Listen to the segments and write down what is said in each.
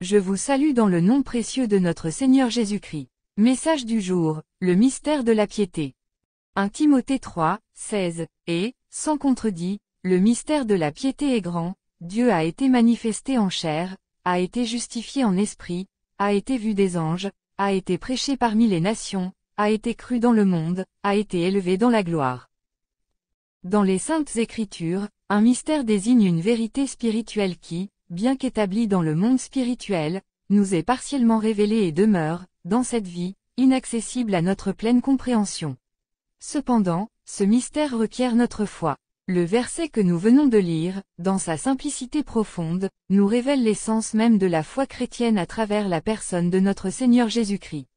Je vous salue dans le nom précieux de notre Seigneur Jésus-Christ. Message du jour, le mystère de la piété. 1 Timothée 3, 16, et, sans contredit, le mystère de la piété est grand, Dieu a été manifesté en chair, a été justifié en esprit, a été vu des anges, a été prêché parmi les nations, a été cru dans le monde, a été élevé dans la gloire. Dans les Saintes Écritures, un mystère désigne une vérité spirituelle qui, bien qu'établie dans le monde spirituel, nous est partiellement révélée et demeure, dans cette vie, inaccessible à notre pleine compréhension. Cependant, ce mystère requiert notre foi. Le verset que nous venons de lire, dans sa simplicité profonde, nous révèle l'essence même de la foi chrétienne à travers la personne de notre Seigneur Jésus-Christ.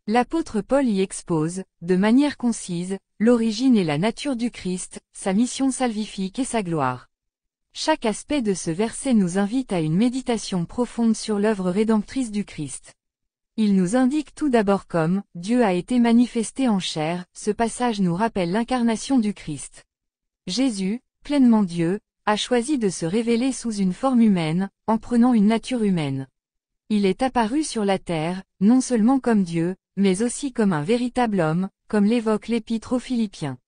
L'apôtre Paul y expose, de manière concise, l'origine et la nature du Christ, sa mission salvifique et sa gloire. Chaque aspect de ce verset nous invite à une méditation profonde sur l'œuvre rédemptrice du Christ. Il nous indique tout d'abord comme « Dieu a été manifesté en chair », ce passage nous rappelle l'incarnation du Christ. Jésus, pleinement Dieu, a choisi de se révéler sous une forme humaine, en prenant une nature humaine. Il est apparu sur la terre, non seulement comme Dieu, mais aussi comme un véritable homme, comme l'évoque l'Épître aux Philippiens.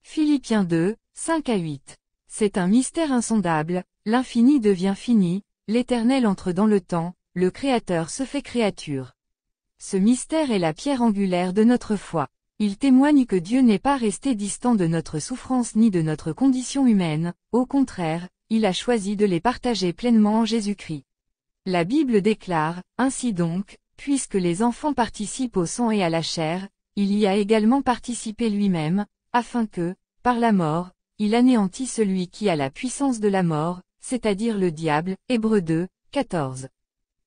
Philippiens 2, 5 à 8. C'est un mystère insondable, l'infini devient fini, l'éternel entre dans le temps, le Créateur se fait créature. Ce mystère est la pierre angulaire de notre foi. Il témoigne que Dieu n'est pas resté distant de notre souffrance ni de notre condition humaine, au contraire, il a choisi de les partager pleinement en Jésus-Christ. La Bible déclare, ainsi donc, puisque les enfants participent au sang et à la chair, il y a également participé lui-même, afin que, par la mort, il anéantit celui qui a la puissance de la mort, c'est-à-dire le diable, Hébreux 2, 14.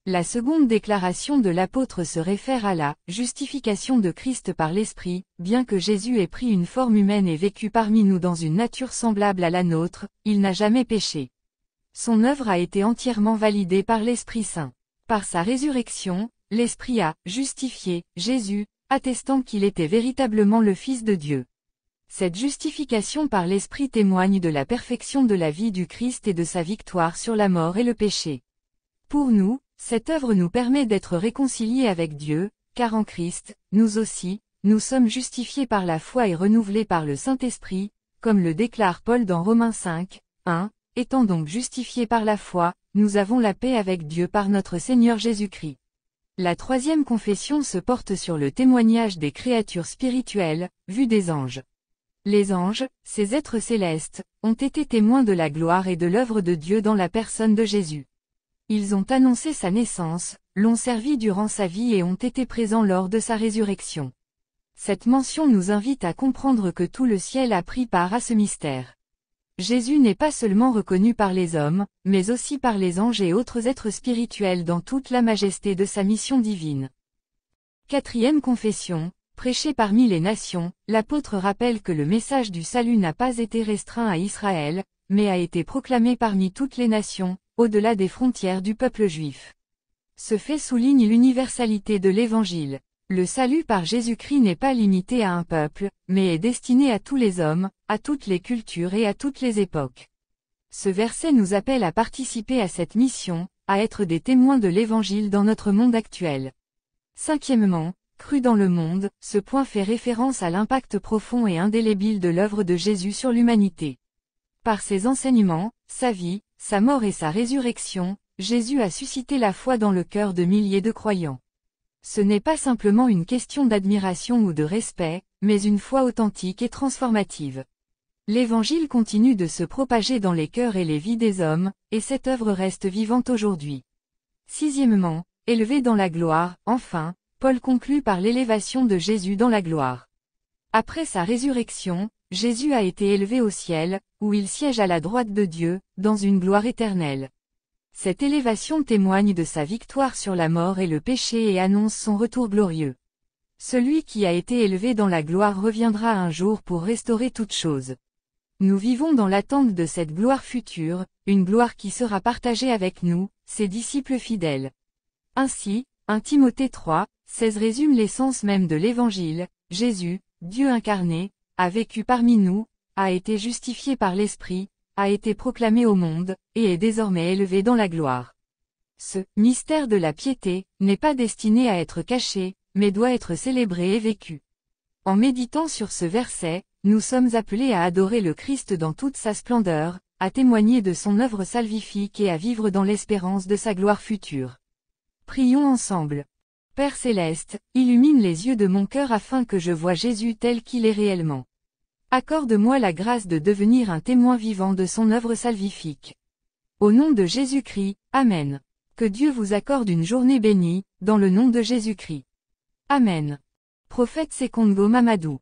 La seconde déclaration de l'apôtre se réfère à la justification de Christ par l'Esprit, bien que Jésus ait pris une forme humaine et vécu parmi nous dans une nature semblable à la nôtre, il n'a jamais péché. Son œuvre a été entièrement validée par l'Esprit Saint. Par sa résurrection, l'Esprit a justifié Jésus, attestant qu'il était véritablement le Fils de Dieu. Cette justification par l'Esprit témoigne de la perfection de la vie du Christ et de sa victoire sur la mort et le péché. Pour nous, cette œuvre nous permet d'être réconciliés avec Dieu, car en Christ, nous aussi, nous sommes justifiés par la foi et renouvelés par le Saint-Esprit, comme le déclare Paul dans Romains 5, 1, étant donc justifiés par la foi, nous avons la paix avec Dieu par notre Seigneur Jésus-Christ. La troisième confession se porte sur le témoignage des créatures spirituelles, vues des anges. Les anges, ces êtres célestes, ont été témoins de la gloire et de l'œuvre de Dieu dans la personne de Jésus. Ils ont annoncé sa naissance, l'ont servi durant sa vie et ont été présents lors de sa résurrection. Cette mention nous invite à comprendre que tout le ciel a pris part à ce mystère. Jésus n'est pas seulement reconnu par les hommes, mais aussi par les anges et autres êtres spirituels dans toute la majesté de sa mission divine. Quatrième confession. Prêché parmi les nations, l'apôtre rappelle que le message du salut n'a pas été restreint à Israël, mais a été proclamé parmi toutes les nations, au-delà des frontières du peuple juif. Ce fait souligne l'universalité de l'Évangile. Le salut par Jésus-Christ n'est pas limité à un peuple, mais est destiné à tous les hommes, à toutes les cultures et à toutes les époques. Ce verset nous appelle à participer à cette mission, à être des témoins de l'Évangile dans notre monde actuel. Cinquièmement, cru dans le monde, ce point fait référence à l'impact profond et indélébile de l'œuvre de Jésus sur l'humanité. Par ses enseignements, sa vie, sa mort et sa résurrection, Jésus a suscité la foi dans le cœur de milliers de croyants. Ce n'est pas simplement une question d'admiration ou de respect, mais une foi authentique et transformative. L'Évangile continue de se propager dans les cœurs et les vies des hommes, et cette œuvre reste vivante aujourd'hui. Sixièmement, élevé dans la gloire, enfin, Paul conclut par l'élévation de Jésus dans la gloire. Après sa résurrection, Jésus a été élevé au ciel, où il siège à la droite de Dieu, dans une gloire éternelle. Cette élévation témoigne de sa victoire sur la mort et le péché et annonce son retour glorieux. Celui qui a été élevé dans la gloire reviendra un jour pour restaurer toutes choses. Nous vivons dans l'attente de cette gloire future, une gloire qui sera partagée avec nous, ses disciples fidèles. Ainsi, 1 Timothée 3, 16 résume l'essence même de l'Évangile, Jésus, Dieu incarné, a vécu parmi nous, a été justifié par l'Esprit, a été proclamé au monde, et est désormais élevé dans la gloire. Ce « mystère de la piété » n'est pas destiné à être caché, mais doit être célébré et vécu. En méditant sur ce verset, nous sommes appelés à adorer le Christ dans toute sa splendeur, à témoigner de son œuvre salvifique et à vivre dans l'espérance de sa gloire future. Prions ensemble. Père céleste, illumine les yeux de mon cœur afin que je voie Jésus tel qu'il est réellement. Accorde-moi la grâce de devenir un témoin vivant de son œuvre salvifique. Au nom de Jésus-Christ, Amen. Que Dieu vous accorde une journée bénie, dans le nom de Jésus-Christ. Amen. Prophète Sekongo Mamadou.